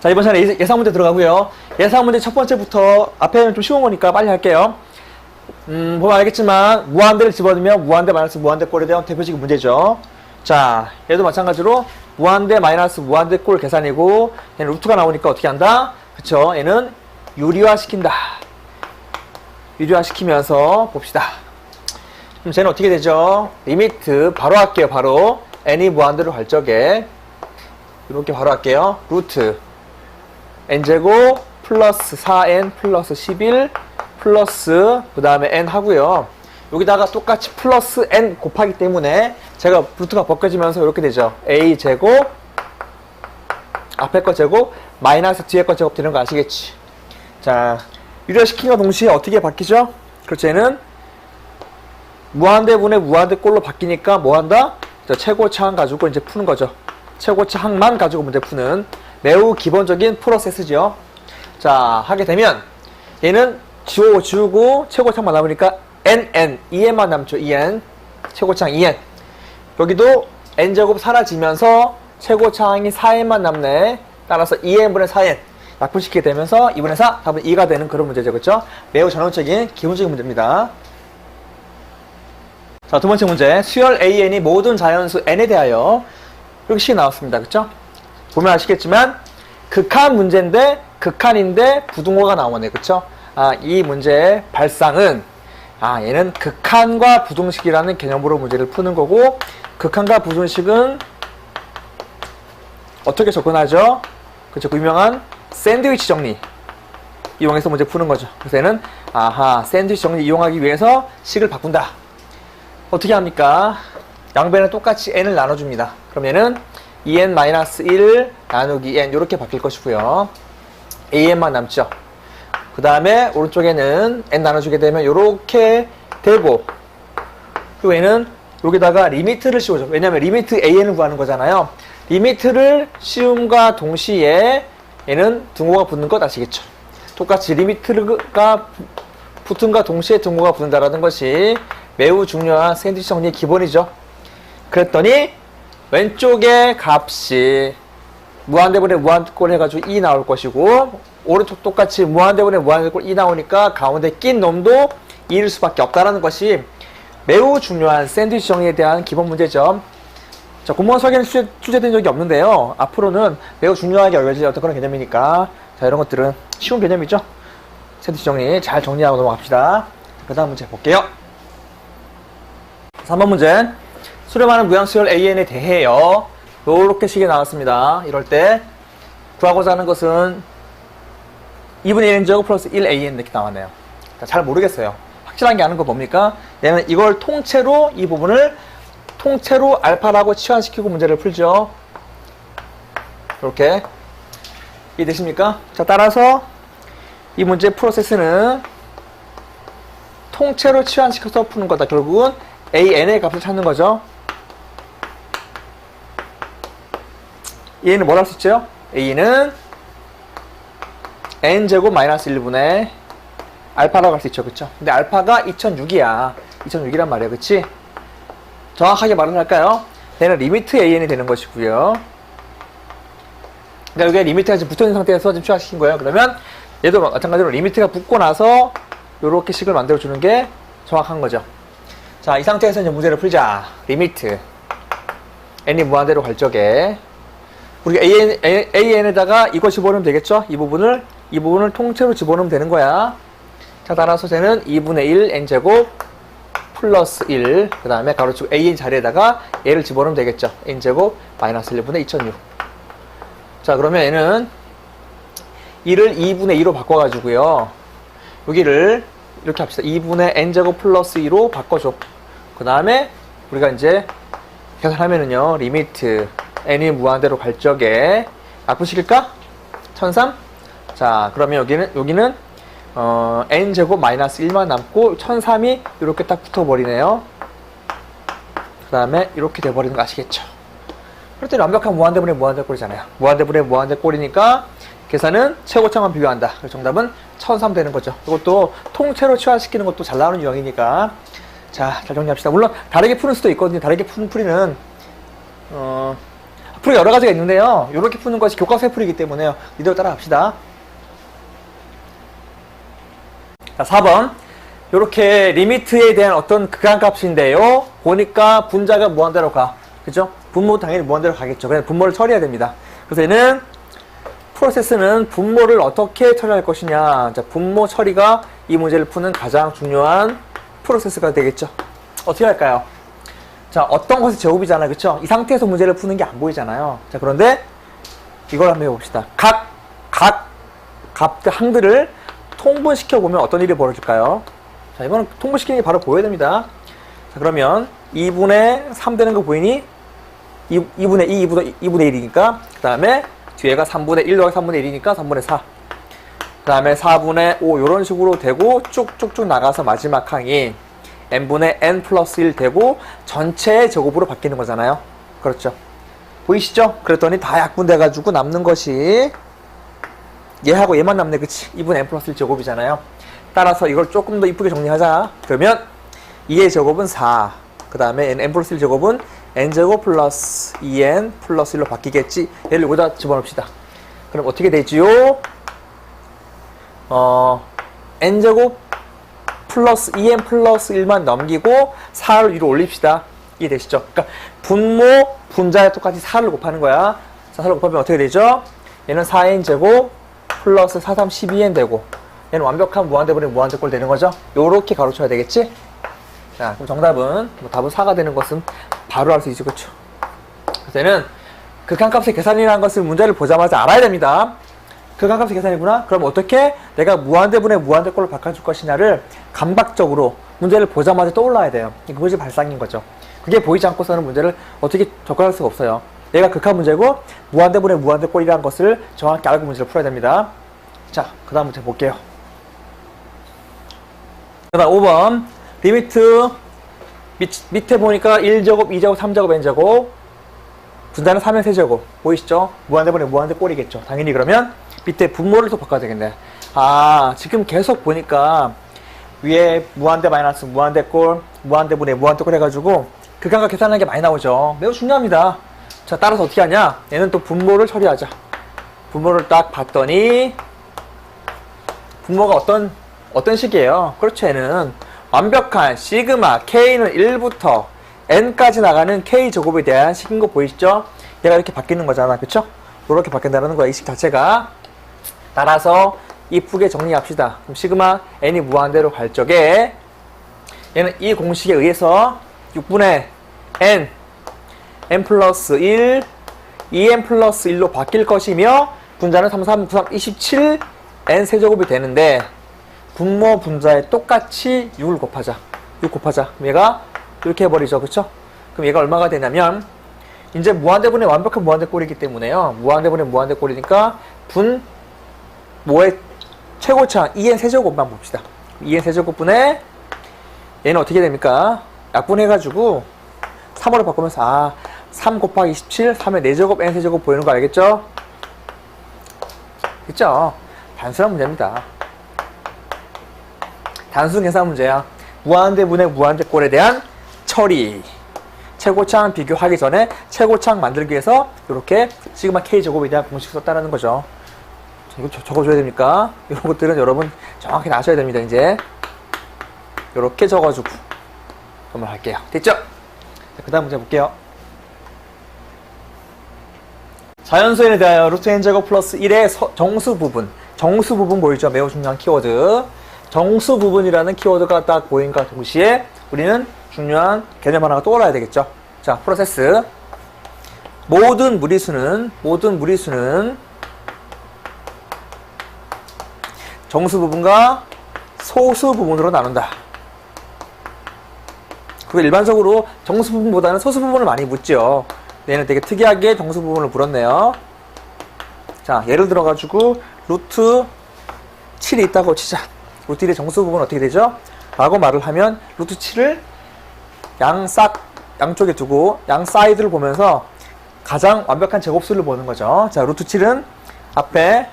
자, 이번 시간에 예상 문제 들어가고요. 예상 문제 첫 번째부터 앞에는 좀 쉬운 거니까 빨리 할게요. 보면 알겠지만 무한대를 집어넣으면 무한대 마이너스 무한대 꼴에 대한 대표적인 문제죠. 자, 얘도 마찬가지로 무한대 마이너스 무한대 꼴 계산이고 얘는 루트가 나오니까 어떻게 한다? 그쵸? 얘는 유리화시킨다. 유리화시키면서 봅시다. 그럼 쟤는 어떻게 되죠? 리미트 바로 할게요. 바로 n이 무한대로 갈 적에 이렇게 바로 할게요. 루트 n제곱 플러스 4n 플러스 11 플러스 그 다음에 n 하고요. 여기다가 똑같이 플러스 n 곱하기 때문에 제가 루트가 벗겨지면서 이렇게 되죠. a제곱 앞에 거 제곱 마이너스 뒤에 거 제곱 되는 거 아시겠지? 자, 유리화시킨과 동시에 어떻게 바뀌죠? 그렇죠. 얘는 무한대분의 무한대 꼴로 바뀌니까 뭐 한다? 최고차항 가지고 이제 푸는 거죠. 최고차항만 가지고 문제 푸는 매우 기본적인 프로세스죠. 자, 하게 되면 얘는 지우고 최고차항만 남으니까 n, 2n만 남죠. 2n 최고차항 2n. 여기도 n제곱 사라지면서 최고차항이 4n만 남네. 따라서 2n분의 4n 약분시키게 되면서 2분의 4 답은 2가 되는 그런 문제죠. 그렇죠? 매우 전형적인 기본적인 문제입니다. 자, 두 번째 문제. 수열 an이 모든 자연수 n에 대하여 이렇게 식이 나왔습니다. 그렇죠? 보면 아시겠지만 극한 문제인데 극한인데 부등호가 나오네. 그렇죠? 이 문제의 발상은 얘는 극한과 부등식이라는 개념으로 문제를 푸는 거고, 극한과 부등식은 어떻게 접근하죠? 그렇죠? 그 유명한 샌드위치 정리 이용해서 문제 푸는 거죠. 그래서 얘는 샌드위치 정리 이용하기 위해서 식을 바꾼다. 어떻게 합니까? 양변에 똑같이 n을 나눠줍니다. 그럼 얘는 2n-1 나누기 n 이렇게 바뀔 것이고요. an만 남죠. 그 다음에 오른쪽에는 n 나눠주게 되면 이렇게 되고, 그리고 얘는 여기다가 리미트를 씌워줘. 왜냐면 리미트 an을 구하는 거잖아요. 리미트를 씌움과 동시에 얘는 등호가 붙는 것 아시겠죠? 똑같이 리미트가 붙음과 동시에 등호가 붙는다라는 것이 매우 중요한 샌드위치 정리의 기본이죠. 그랬더니 왼쪽의 값이 무한대분의 무한대꼴 해가지고 2 나올 것이고, 오른쪽 똑같이 무한대분의 무한대꼴 2 나오니까 가운데 낀 놈도 2일 수밖에 없다는 것이 매우 중요한 샌드위치 정리에 대한 기본 문제죠. 자, 공무원 설계는 출제된 적이 없는데요. 앞으로는 매우 중요하게 여겨질 어떤 그런 개념이니까, 자, 이런 것들은 쉬운 개념이죠. 샌드위치 정리 잘 정리하고 넘어갑시다. 그 다음 문제 볼게요. 3번 문제. 수렴하는 무한수열 an에 대해요. 요렇게 식이 나왔습니다. 이럴 때 구하고자 하는 것은 2분의 1n제곱 플러스 1an 이렇게 나왔네요. 잘 모르겠어요. 확실한 게 아는 거 뭡니까? 얘는 이걸 통째로 이 부분을 통째로 알파라고 치환시키고 문제를 풀죠. 이렇게 이해되십니까? 자, 따라서 이 문제 프로세스는 통째로 치환시켜서 푸는 거다. 결국은 an의 값을 찾는 거죠. 얘는 뭘 할 수 있죠? a는 n제곱 마이너스 1분의 알파라고 할 수 있죠. 그쵸? 근데 알파가 2006이야. 2006이란 말이야. 그치? 정확하게 말을 할까요? 얘는 리미트 an이 되는 것이고요. 그러니까 여기에 리미트가 지금 붙어있는 상태에서 지금 추가시킨 거예요. 그러면 얘도 마찬가지로 리미트가 붙고 나서 이렇게 식을 만들어주는 게 정확한 거죠. 자, 이 상태에서 이제 문제를 풀자. 리미트 n이 무한대로 갈 적에 우리가 an에다가 이거 집어넣으면 되겠죠? 이 부분을 통째로 집어넣으면 되는 거야. 자, 따라서 쟤는 2분의 1 n제곱 플러스 1, 그 다음에 가로치고 an 자리에다가 얘를 집어넣으면 되겠죠? n제곱 마이너스 1분의 2006. 자, 그러면 얘는 1을 2분의 2로 바꿔가지고요. 여기를 이렇게 합시다. 2분의 n제곱 플러스 2로 바꿔줘. 그 다음에 우리가 이제 계산하면은요, 리미트 n이 무한대로 갈 적에 약분시킬까? 1003? 자, 그러면 여기는 n제곱 마이너스 1만 남고 1003이 이렇게 딱 붙어버리네요. 그 다음에 이렇게 돼버리는 거 아시겠죠? 그럴 때 완벽한 무한대분의 무한대꼴이잖아요. 무한대분의 무한대꼴이니까 계산은 최고차만 비교한다. 그래서 정답은 1003 되는 거죠. 이것도 통째로 치환시키는 것도 잘 나오는 유형이니까. 자, 잘 정리합시다. 물론 다르게 푸는 수도 있거든요. 다르게 푸는 풀이는 풀이 여러 가지가 있는데요. 이렇게 푸는 것이 교과서의 풀이기 때문에요. 이대로 따라갑시다. 자, 4번. 이렇게 리미트에 대한 어떤 극한값인데요. 보니까 분자가 무한대로 가. 그죠? 분모 당연히 무한대로 가겠죠. 그래서 분모를 처리해야 됩니다. 그래서 얘는 프로세스는 분모를 어떻게 처리할 것이냐. 자, 분모 처리가 이 문제를 푸는 가장 중요한 프로세스가 되겠죠. 어떻게 할까요? 자, 어떤 것의 제곱이잖아요. 그쵸? 이 상태에서 문제를 푸는 게 안 보이잖아요. 자, 그런데 이걸 한번 해봅시다. 각 항들을 통분시켜보면 어떤 일이 벌어질까요? 자, 이거는 통분시키는 게 바로 보여야 됩니다. 자, 그러면 2분의 3 되는 거 보이니? 2분의 2, 2분의 1이니까. 그 다음에 뒤에가 3분의 1 더하기 3분의 1이니까 3분의 4. 그 다음에 4분의 5 이런 식으로 되고 쭉쭉쭉 나가서 마지막 항이 n분의 n 플러스 1 되고 전체의 제곱으로 바뀌는 거잖아요. 그렇죠. 보이시죠? 그랬더니 다 약분돼가지고 남는 것이 얘하고 얘만 남네. 그치? 2분의 n 플러스 1 제곱이잖아요. 따라서 이걸 조금 더 이쁘게 정리하자. 그러면 2의 제곱은 4. 그 다음에 n 플러스 1 제곱은 n제곱 플러스 2n 플러스 1로 바뀌겠지. 얘를 여기다 집어넣읍시다. 그럼 어떻게 되지요? n제곱 플러스 2n 플러스 1만 넘기고 4를 위로 올립시다. 이해되시죠? 그러니까 분모, 분자에 똑같이 4를 곱하는 거야. 4를 곱하면 어떻게 되죠? 얘는 4n제곱 플러스 4, 3, 12n 되고 얘는 완벽한 무한대분의 무한대꼴 되는 거죠? 요렇게 가로쳐야 되겠지? 자, 그럼 정답은 답은 4가 되는 것은 바로 알 수 있죠. 그렇죠? 그래서 얘는 극한값의 계산이라는 것을 문제를 보자마자 알아야 됩니다. 극한값의 계산이구나? 그럼 어떻게 내가 무한대분의 무한대꼴로 바꿔줄 것이냐를 감각적으로 문제를 보자마자 떠올라야 돼요. 그것이 발상인 거죠. 그게 보이지 않고서는 문제를 어떻게 접근할 수가 없어요. 얘가 극한 문제고 무한대분의 무한대꼴이라는 것을 정확히 알고 문제를 풀어야 됩니다. 자, 그 다음 문제 볼게요. 그 다음 5번 리미트 밑에 보니까 1제곱, 2제곱, 3제곱, n제곱 분자는 3의 세제곱 보이시죠? 무한대분의 무한대꼴이겠죠. 당연히 그러면 밑에 분모를 또 바꿔야 되겠네. 아, 지금 계속 보니까 위에 무한대 마이너스 무한대꼴, 무한대분의 무한대꼴 해가지고 극한값 계산하는 게 많이 나오죠. 매우 중요합니다. 자, 따라서 어떻게 하냐? 얘는 또 분모를 처리하자. 분모를 딱 봤더니 분모가 어떤 식이에요? 그렇죠. 얘는 완벽한 시그마 k는 1부터 n까지 나가는 k제곱에 대한 식인 거 보이시죠? 얘가 이렇게 바뀌는 거잖아. 그쵸? 이렇게 바뀐다는 거야. 이 식 자체가. 따라서 이쁘게 정리합시다. 그럼 시그마 n이 무한대로 갈 적에 얘는 이 공식에 의해서 6분의 n 플러스 1 2n 플러스 1로 바뀔 것이며 분자는 3, 3, 9, 3, 27 n 세제곱이 되는데 분모 분자에 똑같이 6을 곱하자. 6 곱하자. 그럼 얘가 이렇게 해버리죠. 그쵸? 그럼 얘가 얼마가 되냐면 이제 무한대분의 완벽한 무한대꼴이기 때문에요. 무한대분의 무한대꼴이니까 분모의 최고차항 2n 세제곱만 봅시다. 2n 세제곱분의 얘는 어떻게 됩니까? 약분해가지고 3으로 바꾸면서 3 곱하기 27 3의 4제곱 n 세제곱 보이는 거 알겠죠? 그쵸? 단순한 문제입니다. 단순 계산 문제야. 무한대분의 무한대꼴에 대한 처리. 최고차항 비교하기 전에 최고차항 만들기 위해서 이렇게 시그마 k제곱에 대한 공식 썼다는 거죠. 이거 적어줘야 됩니까? 이런 것들은 여러분 정확히 아셔야 됩니다. 이제 이렇게 적어주고 그러면 할게요. 됐죠? 그 다음 문제 볼게요. 자연수에 대하여 루트 n제곱 플러스 1의 정수 부분. 정수 부분 보이죠? 매우 중요한 키워드. 정수 부분이라는 키워드가 딱 보인과 동시에 우리는 중요한 개념 하나가 떠올라야 되겠죠. 자, 프로세스. 모든 무리수는 정수 부분과 소수 부분으로 나눈다. 그리고 일반적으로 정수 부분보다는 소수 부분을 많이 묻죠. 얘는 되게 특이하게 정수 부분을 물었네요. 자, 예를 들어가지고 루트 7이 있다고 치자. 루트 1의 정수 부분은 어떻게 되죠? 라고 말을 하면 루트 7을 양쪽에 두고 양 사이드를 보면서 가장 완벽한 제곱수를 보는 거죠. 자, 루트 7은 앞에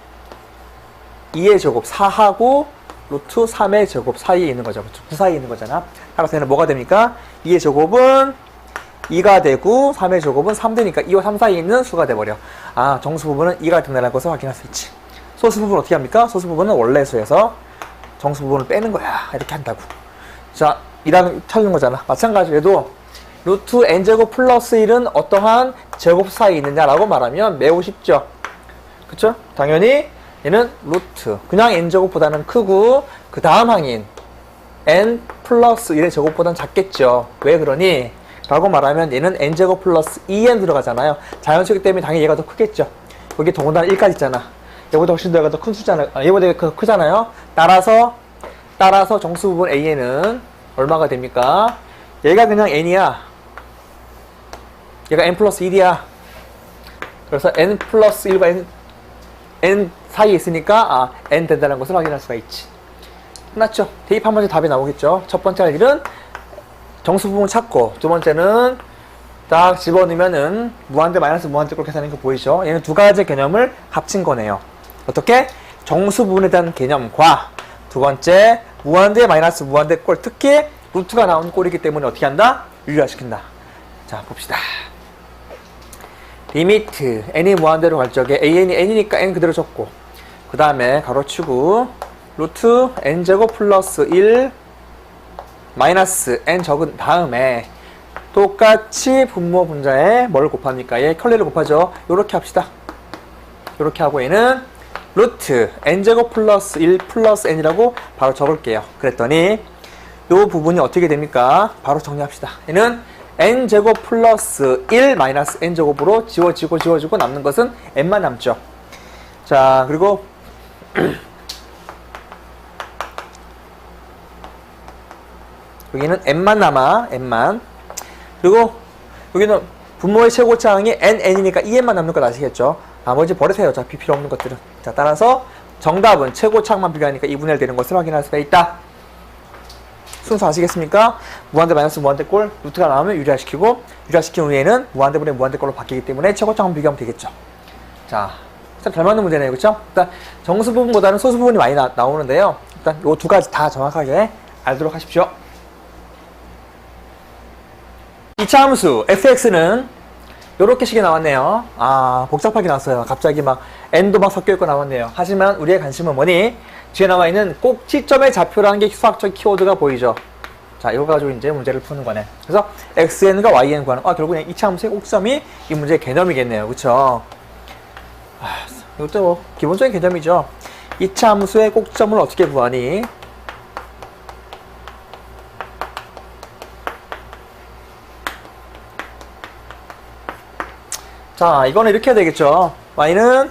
2의 제곱 4하고 루트 3의 제곱 사이에 있는 거죠. 그 사이에 있는 거잖아. 따라서 얘는 뭐가 됩니까? 2의 제곱은 2가 되고 3의 제곱은 3 되니까 2와 3 사이에 있는 수가 돼버려. 아, 정수 부분은 2가 된다는 것을 확인할 수 있지. 소수 부분 어떻게 합니까? 소수 부분은 원래 수에서 정수 부분을 빼는 거야. 이렇게 한다고. 자, 2라는 찾는 거잖아. 마찬가지로 루트 n제곱 플러스 1은 어떠한 제곱 사이에 있느냐라고 말하면 매우 쉽죠. 그쵸? 당연히 얘는 루트 그냥 n제곱보다는 크고 그 다음 항인 n 플러스 1의 제곱보다는 작겠죠. 왜 그러니? 라고 말하면 얘는 n제곱 플러스 2n 들어가잖아요. 자연수이기 때문에 당연히 얘가 더 크겠죠. 여기 더군다나 1까지 있잖아. 얘보다 훨씬 더 얘가 더 큰 수잖아요. 얘보다 더 크잖아요. 따라서 정수 부분 a는 얼마가 됩니까? 얘가 그냥 n이야. 얘가 n 플러스 1이야. 그래서 n 플러스 1과 n 사이에 있으니까 n 된다는 것을 확인할 수가 있지. 끝났죠? 대입하면 답이 나오겠죠. 첫 번째 할 일은 정수 부분 찾고, 두 번째는 딱 집어넣으면은 무한대 마이너스 무한대 꼴 계산하는 거 보이죠? 얘는 두 가지 개념을 합친 거네요. 어떻게? 정수 부분에 대한 개념과 두 번째 무한대 마이너스 무한대 꼴, 특히 루트가 나온 꼴이기 때문에 어떻게 한다? 유리화시킨다. 자, 봅시다. 리미트 n이 무한대로 갈 적에 an이 n이니까 n 그대로 적고, 그 다음에 가로치고 루트 n제곱 플러스 1 마이너스 n 적은 다음에 똑같이 분모 분자에 뭘 곱합니까? 얘 컬리를 곱하죠. 요렇게 합시다. 요렇게 하고 얘는 루트 n제곱 플러스 1 플러스 n이라고 바로 적을게요. 그랬더니 요 부분이 어떻게 됩니까? 바로 정리합시다. 얘는 n제곱 플러스 1 마이너스 n제곱으로 지워지고 남는 것은 n만 남죠. 자, 그리고 여기는 n만 남아. n만. 그리고 여기는 분모의 최고차항이 n이니까 2n만 남는 건 아시겠죠? 나머지 버리세요. 어차피 필요 없는 것들은. 자, 따라서 정답은 최고차항만 비교하니까 2분의 1 되는 것을 확인할 수가 있다. 순서 아시겠습니까? 무한대 마이너스 무한대 꼴, 루트가 나오면 유리화시키고, 유리화시킨 후에는 무한대분의 무한대 꼴로 바뀌기 때문에 최고차항 비교하면 되겠죠. 자, 참 잘 맞는 문제네요. 그쵸? 일단 정수 부분보다는 소수 부분이 많이 나오는데요. 일단 요 두 가지 다 정확하게 알도록 하십시오. 2차 함수 fx는 요렇게 식이 나왔네요. 아, 복잡하게 나왔어요. 갑자기 막 n도 막 섞여있고 나왔네요. 하지만 우리의 관심은 뭐니? 뒤에 나와있는 꼭지점의 좌표라는 게 수학적 키워드가 보이죠. 자, 이거 가지고 이제 문제를 푸는 거네. 그래서 xn과 yn 구하는, 결국엔 2차 함수의 꼭점이 이 문제의 개념이겠네요. 그쵸? 이것도 뭐 기본적인 개념이죠. 2차 함수의 꼭점을 어떻게 구하니? 자, 이거는 이렇게 해야 되겠죠. y는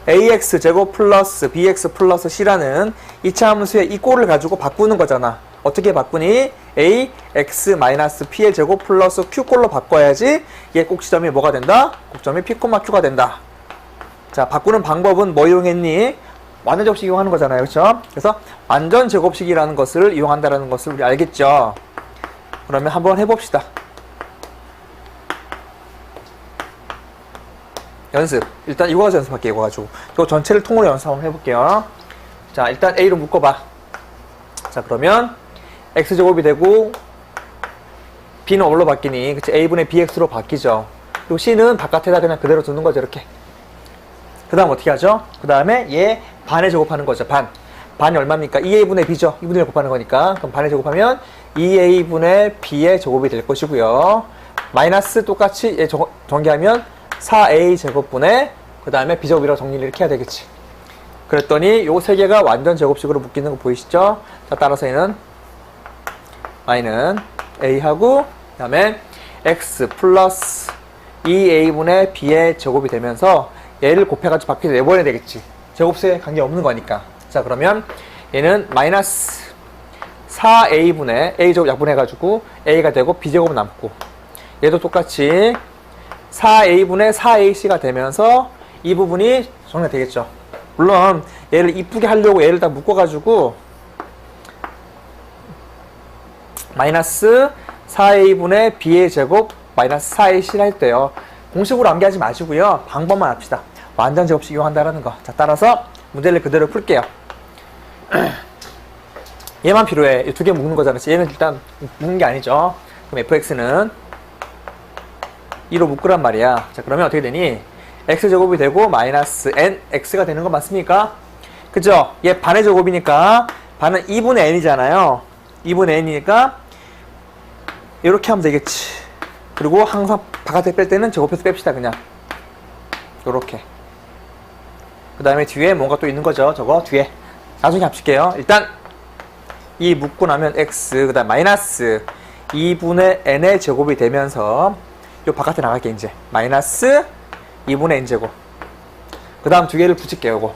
ax 제곱 플러스 bx 플러스 c라는 2차 함수의 이 꼴을 가지고 바꾸는 거잖아. 어떻게 바꾸니? a x 마이너스 p의 제곱 플러스 q 꼴로 바꿔야지 얘 꼭지점이 뭐가 된다? 꼭점이 p, q가 된다. 자, 바꾸는 방법은 뭐 이용했니? 완전 제곱식 이용하는 거잖아요. 그렇죠? 그래서 완전 제곱식이라는 것을 이용한다는 것을 우리 알겠죠? 그러면 한번 해봅시다. 연습. 일단 이거 가지고 연습할게요. 이거 가지고. 이거 전체를 통으로 연습 한번 해볼게요. 자, 일단 A로 묶어봐. 자, 그러면 X제곱이 되고 B는 뭘로 바뀌니? 그치? A분의 BX로 바뀌죠. 그리고 C는 바깥에다 그냥 그대로 두는 거죠. 이렇게. 그 다음 어떻게 하죠? 그 다음에 얘 반에 제곱하는 거죠. 반. 반이 얼마입니까? 2A분의 B죠. 2분의 1 곱하는 거니까. 그럼 반에 제곱하면 2A분의 B의 제곱이 될 것이고요. 마이너스 똑같이 얘 전개하면 4a 제곱분의 그 다음에 b제곱이라고 정리를 이렇게 해야 되겠지. 그랬더니 요 세 개가 완전 제곱식으로 묶이는 거 보이시죠? 자, 따라서 얘는 y는 a하고 그 다음에 x 플러스 2a분의 b의 제곱이 되면서 얘를 곱해가지고 밖에 내보내야 되겠지. 제곱수에 관계없는 거니까. 자, 그러면 얘는 마이너스 4a분의 a제곱 약분해가지고 a가 되고 b제곱은 남고, 얘도 똑같이 4a분의 4ac가 되면서 이 부분이 정리가 되겠죠. 물론 얘를 이쁘게 하려고 얘를 다 묶어가지고 마이너스 4a분의 b의 제곱 마이너스 4ac를 할 때요. 공식으로 암기하지 마시고요. 방법만 합시다. 완전 제곱식 이용한다라는 거. 자, 따라서 문제를 그대로 풀게요. 얘만 필요해. 이 두 개 묶는 거잖아. 얘는 일단 묶는 게 아니죠. 그럼 fx는 2로 묶으란 말이야. 자, 그러면 어떻게 되니? x제곱이 되고 마이너스 nx가 되는 거 맞습니까? 그죠? 얘 반의 제곱이니까 반은 2분의 n이잖아요. 2분의 n이니까 이렇게 하면 되겠지. 그리고 항상 바깥에 뺄 때는 제곱해서 뺍시다. 그냥 요렇게. 그 다음에 뒤에 뭔가 또 있는 거죠. 저거 뒤에 나중에 합칠게요. 일단 이 묶고 나면 x, 그 다음 마이너스 2분의 n의 제곱이 되면서 요 바깥에 나갈게. 이제 마이너스 2분의 n제곱. 그 다음 두 개를 붙일게요. 요거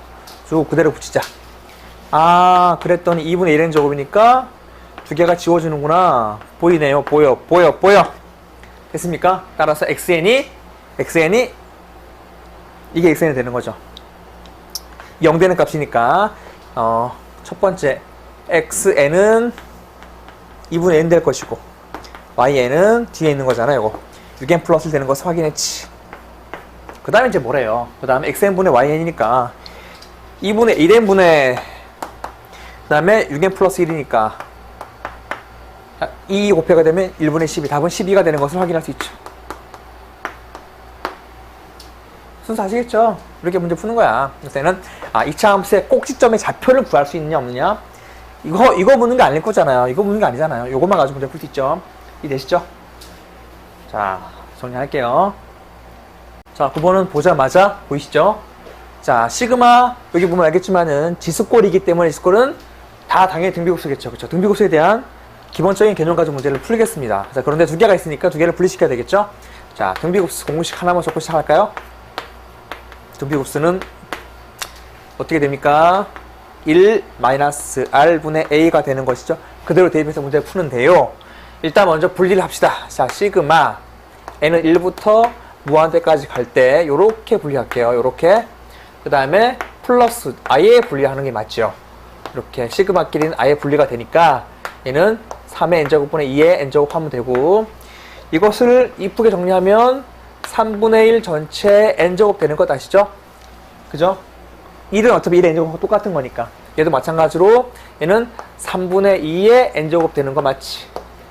쭉 그대로 붙이자. 아, 그랬더니 2분의 1n 제곱이니까 두 개가 지워지는구나. 보이네요. 보여. 됐습니까? 따라서 xn이 이게 xn이 되는 거죠. 0 되는 값이니까 첫 번째 xn은 2분의 n 될 것이고yn은 뒤에 있는 거잖아요. 이거 6n 플러스 되는 것을 확인했지. 그 다음에 이제 뭐래요? 그 다음에 xn분의 yn이니까 2분의 1n분의 그 다음에 6n 플러스 1이니까 2 곱해가 되면 1분의 12, 답은 12가 되는 것을 확인할 수 있죠. 순서 아시겠죠? 이렇게 문제 푸는 거야. 그래서는 2차 함수의 꼭지점의 좌표를 구할 수 있느냐 없느냐, 이거 묻는 게 아닐 거잖아요. 이거 묻는 게 아니잖아요. 이것만 가지고 문제 풀 수 있죠. 이해되시죠? 자, 정리할게요. 자, 9번은 보자마자 보이시죠? 자, 시그마 여기 보면 알겠지만은 지수꼴이기 때문에 지수꼴은 다 당연히 등비급수겠죠. 그렇죠? 등비급수에 대한 기본적인 개념 가지고 문제를 풀겠습니다. 자, 그런데 두 개가 있으니까 두 개를 분리시켜야 되겠죠? 자, 등비급수 공식 하나만 적고 시작할까요? 등비급수는 어떻게 됩니까? 1-r분의 a가 되는 것이죠. 그대로 대입해서 문제를 푸는데요. 일단 먼저 분리를 합시다. 자, 시그마 n은 1부터 무한대까지 갈 때 요렇게 분리할게요. 요렇게. 그 다음에 플러스 아예 분리하는 게 맞죠. 이렇게 시그마끼리는 아예 분리가 되니까 얘는 3의 n제곱분의 2의 n제곱 하면 되고, 이것을 이쁘게 정리하면 3분의 1 전체 n제곱 되는 것 아시죠? 그죠? 1은 어차피 1의 n제곱하고 똑같은 거니까 얘도 마찬가지로 얘는 3분의 2의 n제곱 되는 거 맞지?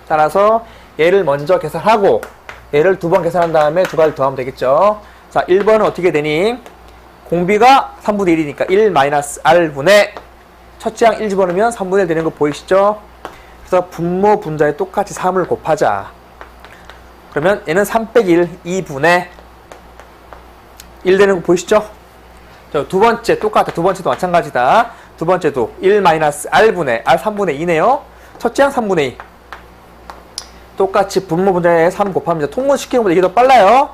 따라서 얘를 먼저 계산하고 얘를 두 번 계산한 다음에 두 가지 더하면 되겠죠? 자, 1번은 어떻게 되니? 공비가 3분의 1이니까 1-r분의 첫째 항 1 집어넣으면 3분의 1 되는 거 보이시죠? 그래서 분모 분자에 똑같이 3을 곱하자. 그러면 얘는 3 빼기 1, 2분의 1 되는 거 보이시죠? 자, 두 번째 똑같아. 두 번째도 마찬가지다. 두 번째도 1-r분의 r 3분의 2네요. 첫째 항 3분의 2. 똑같이 분모 분자에 3 곱하면 이제 통분시키는 것보다 이게 더 빨라요.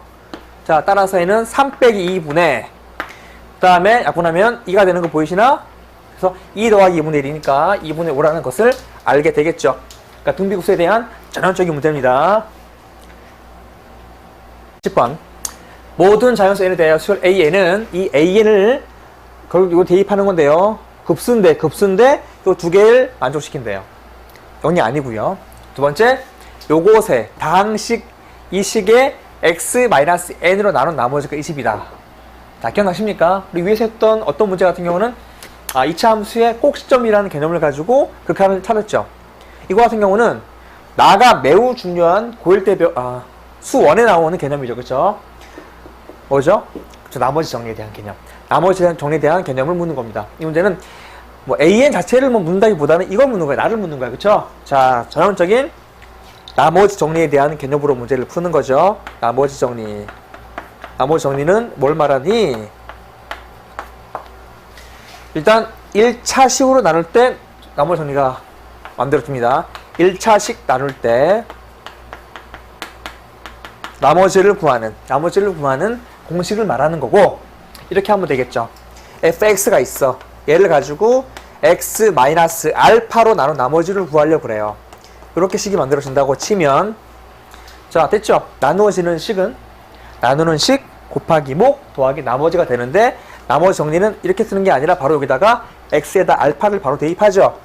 자, 따라서 얘는 3 빼기 2분의 그 다음에 약분하면 2가 되는 거 보이시나? 그래서 2 더하기 2분의 1이니까 2분의 5라는 것을 알게 되겠죠. 그러니까 등비급수에 대한 전형적인 문제입니다. 10번. 모든 자연수 n에 대하여 수열 an은 이 an을 이거 대입하는 건데요. 급수인데 이 두 개를 만족시킨대요. 0이 아니고요. 두 번째, 요것에 다항식 이 식의 x-n으로 나눈 나머지가 20이다. 자, 기억나십니까? 우리 위에서 했던 어떤 문제 같은 경우는 2차 함수의 꼭지점이라는 개념을 가지고 그렇게 하면 찾았죠. 이거 같은 경우는 나가 매우 중요한 고일대별 수원에 나오는 개념이죠. 그렇죠? 뭐죠? 그렇죠. 나머지 정리에 대한 개념. 나머지 정리에 대한 개념을 묻는 겁니다. 이 문제는 뭐 an 자체를 묻는다기보다는 이걸 묻는 거예요. 나를 묻는 거예요. 그렇죠? 자, 전형적인 나머지 정리에 대한 개념으로 문제를 푸는 거죠. 나머지 정리. 나머지 정리는 뭘 말하니? 일단 1차식으로 나눌 때 나머지 정리가 만들어집니다. 1차식 나눌 때 나머지를 구하는 공식을 말하는 거고, 이렇게 하면 되겠죠. fx가 있어. 얘를 가지고 x-알파로 나눈 나머지를 구하려고 그래요. 이렇게 식이 만들어진다고 치면, 자, 됐죠? 나누어지는 식은 나누는 식 곱하기 목 더하기 나머지가 되는데, 나머지 정리는 이렇게 쓰는 게 아니라 바로 여기다가 x에다 알파를 바로 대입하죠.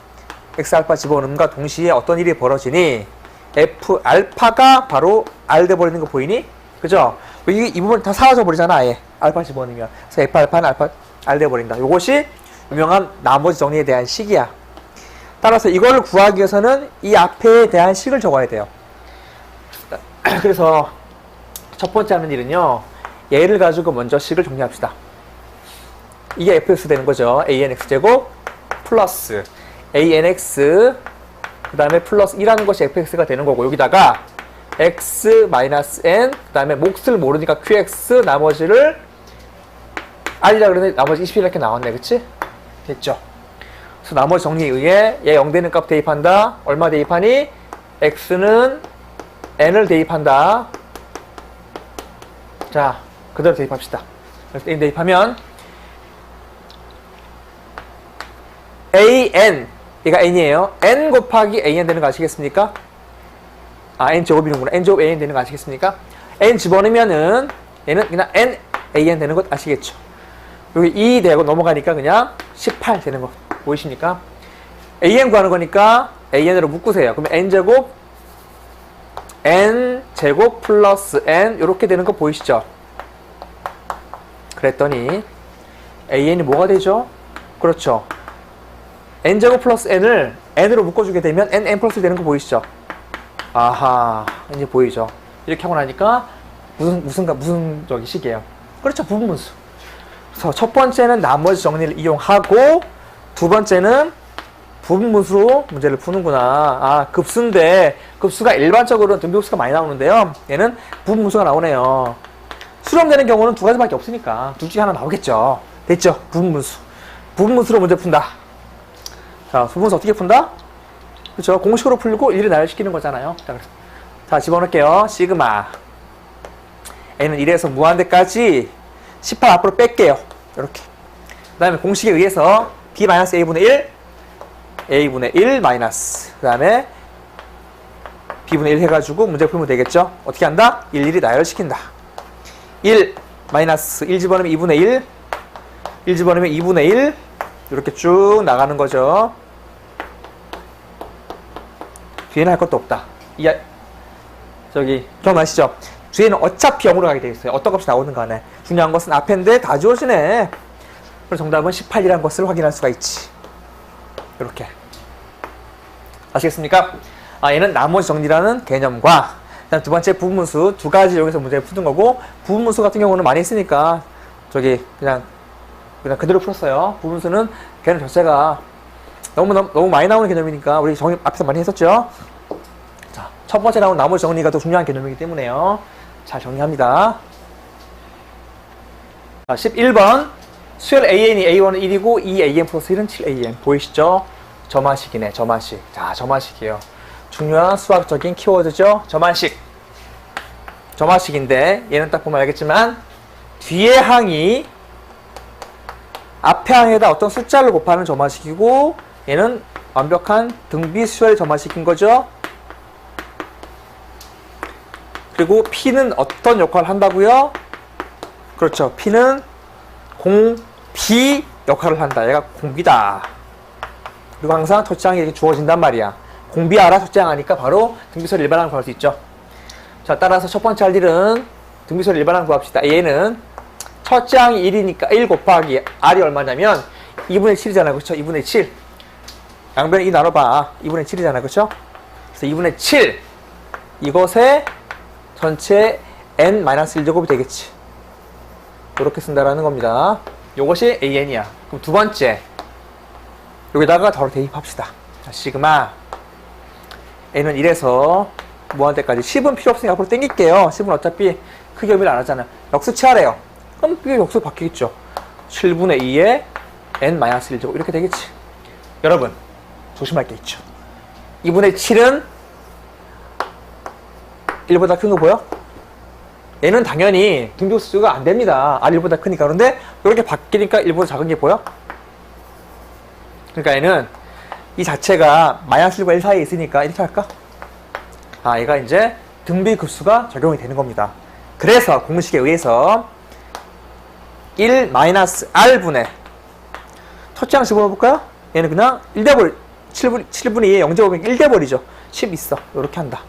x 알파 집어넣는과 동시에 어떤 일이 벌어지니? f 알파가 바로 r 돼버리는 거 보이니? 그죠? 이 부분 다 사라져 버리잖아, 아예. 알파 집어넣으면. 그래서 f 알파는 알파 r 돼버린다. 이것이 유명한 나머지 정리에 대한 식이야. 따라서 이걸 구하기 위해서는 이 앞에 대한 식을 적어야 돼요. 그래서 첫 번째 하는 일은요, 얘를 가지고 먼저 식을 정리합시다. 이게 fx 되는 거죠. anx제곱 플러스 anx 그 다음에 플러스 2라는 것이 fx가 되는 거고, 여기다가 x 마이너스 n 그 다음에 몫을 모르니까 qx 나머지를 r이라 그러는데 나머지 20 이렇게 나왔네. 그치? 됐죠? 그래서 나머지 정리에 의해 얘 0 되는 값 대입한다. 얼마 대입하니? x는 n을 대입한다. 자, 그대로 대입합시다. 그래서 n 대입하면 an, 얘가 n이에요. n 곱하기 an 되는 거 아시겠습니까? 아, n 제곱이는구나. n 제곱 an 되는 거 아시겠습니까? n 집어넣으면은 얘는 그냥 n an 되는 것 아시겠죠? 여기 2 되고 넘어가니까 그냥 18 되는 거 보이십니까? an 구하는 거니까 an으로 묶으세요. 그러면 n 제곱 플러스 n 이렇게 되는 거 보이시죠? 그랬더니 an이 뭐가 되죠? 그렇죠. n제곱 플러스 n을 n으로 묶어주게 되면 n 플러스 되는 거 보이시죠? 아하, 이제 보이죠? 이렇게 하고 나니까 무슨 저기 식이에요? 그렇죠, 부분분수. 그래서 첫 번째는 나머지 정리를 이용하고, 두 번째는 부분분수로 문제를 푸는구나. 아, 급수인데 급수가 일반적으로는 등비급수가 많이 나오는데요, 얘는 부분분수가 나오네요. 수렴되는 경우는 두 가지밖에 없으니까 둘 중에 하나 나오겠죠. 됐죠? 부분분수로 문제 푼다. 자, 부분분수 어떻게 푼다? 그렇죠? 공식으로 풀고 일을 나열시키는 거잖아요. 자, 집어넣을게요. 시그마 n은 1에서 무한대까지 18 앞으로 뺄게요. 이렇게. 그 다음에 공식에 의해서 b-a분의 1 a분의 1 마이너스, 그 다음에 b분의 1 해가지고 문제 풀면 되겠죠? 어떻게 한다? 일일이 나열시킨다. 1 마이너스 1 집어넣으면 2분의 1 1 집어넣으면 2분의 1 이렇게 쭉 나가는 거죠. 뒤에는 할 것도 없다. 기억나시죠? 뒤에는 어차피 0으로 가게 되어 있어요. 어떤 값이 나오든 간에. 중요한 것은 앞인데 다 지워지네. 그래서 정답은 18이라는 것을 확인할 수가 있지. 이렇게. 아시겠습니까? 아, 얘는 나머지 정리라는 개념과, 그다음 두 번째 부분분수 두 가지 여기서 문제를 푸는 거고, 부분분수 같은 경우는 많이 쓰니까 그냥 그대로 풀었어요. 부분분수는 개념 자체가 너무 많이 나오는 개념이니까 우리 정리 앞에서 많이 했었죠. 자, 첫 번째 나온 나머지 정리가 더 중요한 개념이기 때문에요. 잘 정리합니다. 자, 11번 수열 an이 a1은 1이고 2an 플러스 1은 7an 보이시죠? 점화식이네. 점화식. 자, 점화식이에요. 중요한 수학적인 키워드죠. 점화식. 점화식인데 얘는 딱 보면 알겠지만 뒤에 항이 앞에 항에다 어떤 숫자를 곱하는 점화식이고, 얘는 완벽한 등비 수열의 점화식인 거죠. 그리고 P는 어떤 역할을 한다고요? 그렇죠. P는 공비 역할을 한다. 얘가 공비다. 그리고 항상 첫째 항이 이렇게 주어진단 말이야. 공비 알아? 첫째 항 하니까 바로 등비수열 일반항 구할 수 있죠. 자, 따라서 첫 번째 할 일은 등비수열 일반항 구합시다. 얘는 첫째 항이 1이니까 1 곱하기 R이 얼마냐면 2분의 7이잖아. 그렇죠? 2분의 7. 양변에 2 나눠봐. 2분의 7이잖아. 그렇죠? 그래서 2분의 7 이것에 전체 n-1제곱이 되겠지. 이렇게 쓴다라는 겁니다. 이것이 an이야. 그럼 두 번째 여기다가 바로 대입합시다. 자, 시그마 n은 1에서 무한대까지 10은 필요 없으니까 앞으로 땡길게요. 10은 어차피 크게 의미를 안 하잖아. 역수 취하래요. 그럼 이게 역수 바뀌겠죠. 7분의 2에 n-1제곱 이렇게 되겠지. 여러분 조심할 게 있죠. 2분의 7은 1보다 큰 거 보여? 얘는 당연히 등비수가 안 됩니다. R1보다 크니까. 그런데 이렇게 바뀌니까 1보다 작은 게 보여? 그러니까 얘는 이 자체가 -1과 1 사이에 있으니까 이렇게 할까? 아, 얘가 이제 등비급수가 적용이 되는 겁니다. 그래서 공식에 의해서 1-R분의 첫째 항 집어넣어볼까요? 얘는 그냥 1돼버리 7분의 2에 0제곱이니까 1돼버리죠. 10 있어. 이렇게 한다.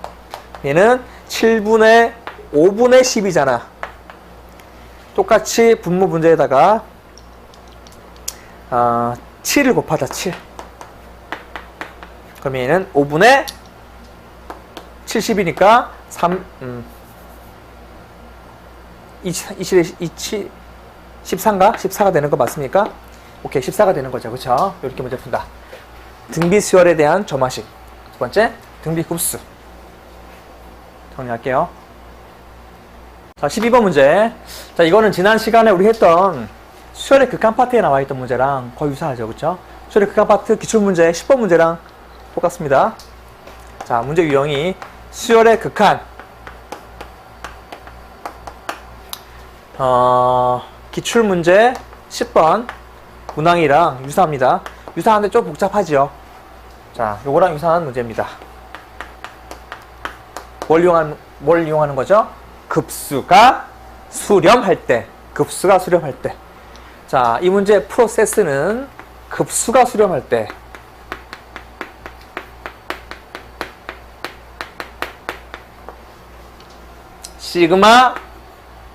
얘는 7분의 5분의 10이잖아. 똑같이 분모 문제에다가 7을 곱하자. 7. 그럼 얘는 5분의 70이니까 14인가? 14가 되는 거 맞습니까? 오케이, 14가 되는 거죠. 그쵸? 이렇게 문제 푼다. 등비 수열에 대한 점화식. 두 번째, 등비 급수. 정리할게요. 자, 12번 문제. 자, 이거는 지난 시간에 우리 했던 수열의 극한 파트에 나와 있던 문제랑 거의 유사하죠. 그쵸? 수열의 극한 파트 기출문제 10번 문제랑 똑같습니다. 자, 문제 유형이 수열의 극한. 기출문제 10번 문항이랑 유사합니다. 유사한데 좀 복잡하지요. 자, 요거랑 유사한 문제입니다. 뭘 이용하는 거죠? 급수가 수렴할 때. 급수가 수렴할 때. 자, 이 문제 프로세스는 급수가 수렴할 때. 시그마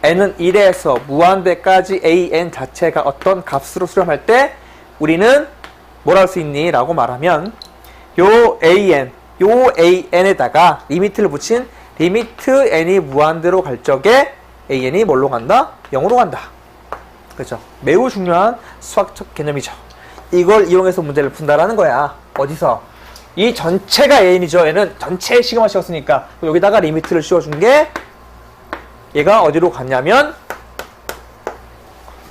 n은 1에서 무한대까지 an 자체가 어떤 값으로 수렴할 때 우리는 뭘 할 수 있니? 라고 말하면 요 an에다가 리미트를 붙인 리미트 n이 무한대로 갈 적에 an이 뭘로 간다? 0으로 간다. 그렇죠? 매우 중요한 수학적 개념이죠. 이걸 이용해서 문제를 푼다라는 거야. 어디서? 이 전체가 an이죠. 얘는 전체에 시그마 씌웠으니까 여기다가 리미트를 씌워준 게 얘가 어디로 갔냐면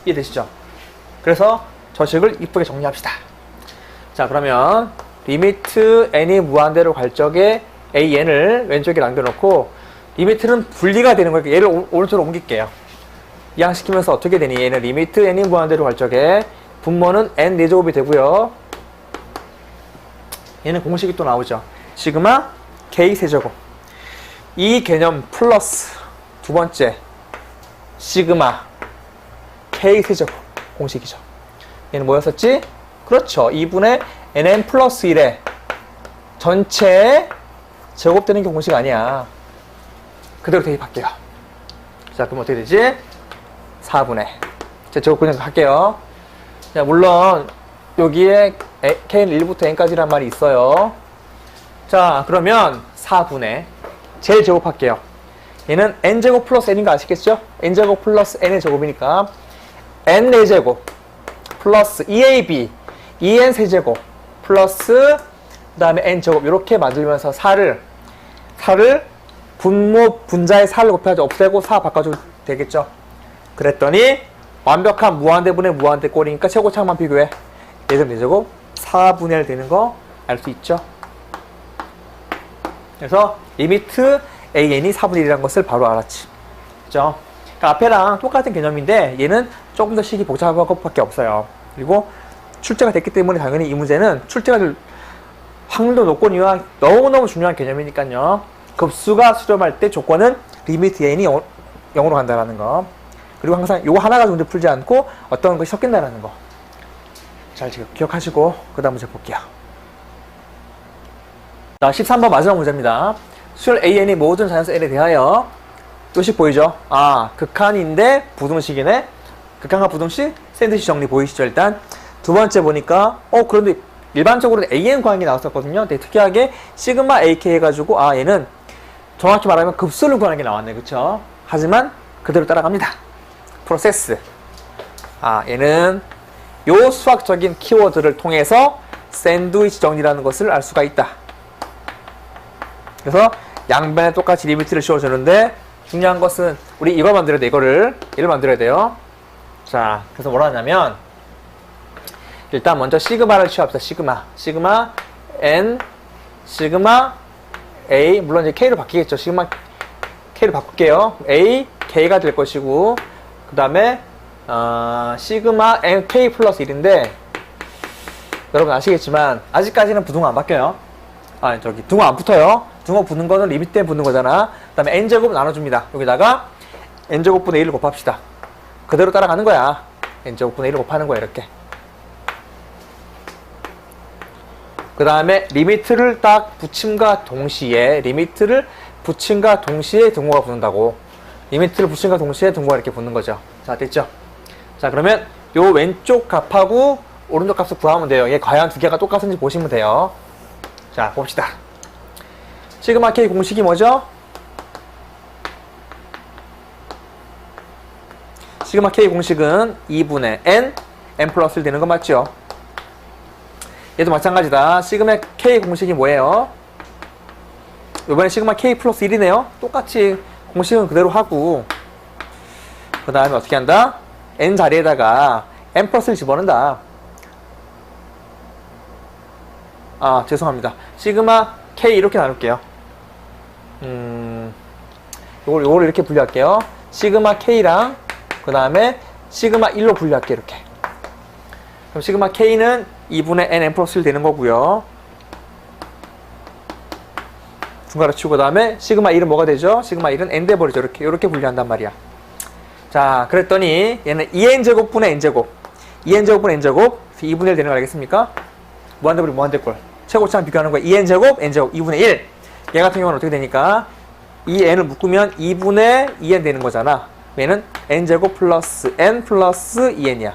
이해되시죠? 그래서 저식을 이쁘게 정리합시다. 자, 그러면 리미트 n이 무한대로 갈 적에 an을 왼쪽에 남겨놓고 리미트는 분리가 되는 거니까 얘를 오른쪽으로 옮길게요. 이항시키면서 어떻게 되니? 얘는 리미트 n이 무한대로 갈 적에 분모는 n 4제곱이 되고요. 얘는 공식이 또 나오죠. 시그마 k 세제곱. 이 개념 플러스 두 번째 시그마 k 세제곱 공식이죠. 얘는 뭐였었지? 그렇죠. 2분의 nn 플러스 1에 전체 제곱되는 게 공식 아니야. 그대로 대입할게요. 자, 그럼 어떻게 되지? 4분의 자, 제곱 그냥 할게요. 자, 물론 여기에 k는 1부터 n까지란 말이 있어요. 자, 그러면 4분의 제일 제곱할게요. 얘는 n제곱 플러스 n인 거 아시겠죠? n제곱 플러스 n의 제곱이니까 n 4제곱 플러스 2ab 2n 세제곱 플러스 그 다음에 n제곱 이렇게 만들면서 4를 분모 분자의 4를 곱해가지고 없애고 4 바꿔주면 되겠죠? 그랬더니 완벽한 무한대분의 무한대 꼴이니까 최고차만 비교해. 얘들 4제곱 4분의 1 되는 거 알 수 있죠? 그래서 리미트 an이 4분의 1이라는 것을 바로 알았지. 그죠? 그러니까 앞에랑 똑같은 개념인데 얘는 조금 더 식이 복잡한 것밖에 없어요. 그리고 출제가 됐기 때문에 당연히 이 문제는 출제가 될 확률도 높고니와 너무너무 중요한 개념이니까요. 급수가 수렴할 때 조건은 리미트 n이 0으로 간다라는 거. 그리고 항상 요거 하나 가지고 문제 풀지 않고 어떤 것이 섞인다라는 거. 잘 지금 기억하시고 그 다음 문제 볼게요. 자, 13번 마지막 문제입니다. 수열 an이 모든 자연수 n에 대하여 요식 보이죠? 아, 극한인데 부등식이네. 극한과 부등식 샌드위치 정리 보이시죠? 일단 두 번째 보니까 그런데 일반적으로는 an 구하는 게 나왔었거든요. 근데 특이하게 시그마 ak 해가지고 얘는 정확히 말하면 급수를 구하는 게 나왔네. 그쵸? 하지만 그대로 따라갑니다. 프로세스. 얘는 요 수학적인 키워드를 통해서 샌드위치 정리라는 것을 알 수가 있다. 그래서 양변에 똑같이 리미트를 씌워주는데 중요한 것은 우리 이걸 만들어야 돼. 얘를 만들어야 돼요. 자, 그래서 뭐라 하냐면 일단 먼저 시그마를 취합시다. 시그마 n 시그마 a 물론 이제 k로 바뀌겠죠. 시그마 k로 바꿀게요. a k가 될 것이고 그 다음에 시그마 n k 플러스 1인데 여러분 아시겠지만 아직까지는 부등호 안 바뀌어요. 등호 안 붙어요. 등호 붙는 거는 리미트 때문에 붙는 거잖아. 그 다음에 n제곱 나눠줍니다. 여기다가 n제곱분의 1을 곱합시다. 그대로 따라가는 거야. n제곱분의 1을 곱하는 거야. 이렇게. 그 다음에 리미트를 딱 붙임과 동시에 등호가 붙는다고. 리미트를 붙임과 동시에 등호가 이렇게 붙는 거죠. 자, 됐죠? 자, 그러면 요 왼쪽 값하고 오른쪽 값을 구하면 돼요. 얘 과연 두 개가 똑같은지 보시면 돼요. 자, 봅시다. 시그마 K 공식이 뭐죠? 시그마 K 공식은 2분의 n 플러스 1 되는 거 맞죠? 얘도 마찬가지다. 시그마 K 공식이 뭐예요? 이번에 시그마 K 플러스 1이네요. 똑같이 공식은 그대로 하고, 그 다음에 어떻게 한다? n 자리에다가 n 플러스 1 집어넣는다. 아, 죄송합니다. 시그마 K 이렇게 나눌게요. 요걸 이렇게 분류할게요. 시그마 K랑 그 다음에 시그마 1로 분류할게요. 이렇게. 그럼 시그마 K는 2분의 n 플러스 1 되는 거고요. 중괄호 치고 그 다음에 시그마 1은 뭐가 되죠? 시그마 1은 n 돼버리죠. 이렇게 분류한단 말이야. 자, 그랬더니 얘는 2n제곱분의 n제곱, 2n제곱분의 n제곱 2분의 1 되는 거 알겠습니까? 무한대분의 무한대꼴 최고차랑 비교하는 거야. 2n제곱 n제곱 2분의 1. 얘 같은 경우는 어떻게 되니까 이 n을 묶으면 2분의 2n 되는 거잖아. 얘는 n제곱 플러스 n 플러스 2n이야.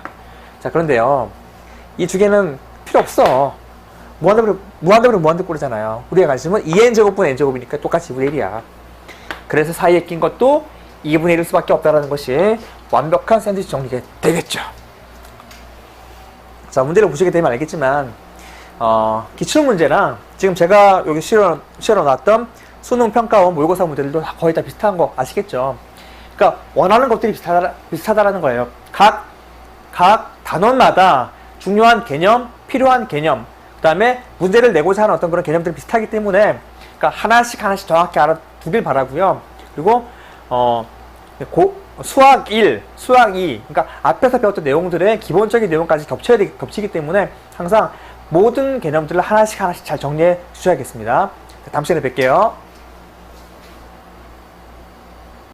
자, 그런데요, 이 두 개는 필요 없어. 무한대분의 무한대꼴이잖아요. 우리가 관심은 2n제곱분의 n제곱이니까 똑같이 2분의 1이야. 그래서 사이에 낀 것도 2분의 1일 수밖에 없다는 것이 완벽한 샌드위치 정리가 되겠죠. 자, 문제를 보시게 되면 알겠지만 기출문제랑 지금 제가 여기 실어 놨던 수능 평가원 모의고사 문제들도 거의 다 비슷한 거 아시겠죠? 그러니까 원하는 것들이 비슷하다라는 거예요. 각 단원마다 중요한 개념, 필요한 개념, 그 다음에 문제를 내고자 하는 어떤 그런 개념들이 비슷하기 때문에 그러니까 하나씩 정확히 알아두길 바라고요. 그리고 수학 1, 수학 2, 그러니까 앞에서 배웠던 내용들의 기본적인 내용까지 겹치기 때문에 항상 모든 개념들을 하나씩 잘 정리해 주셔야겠습니다. 다음 시간에 뵐게요.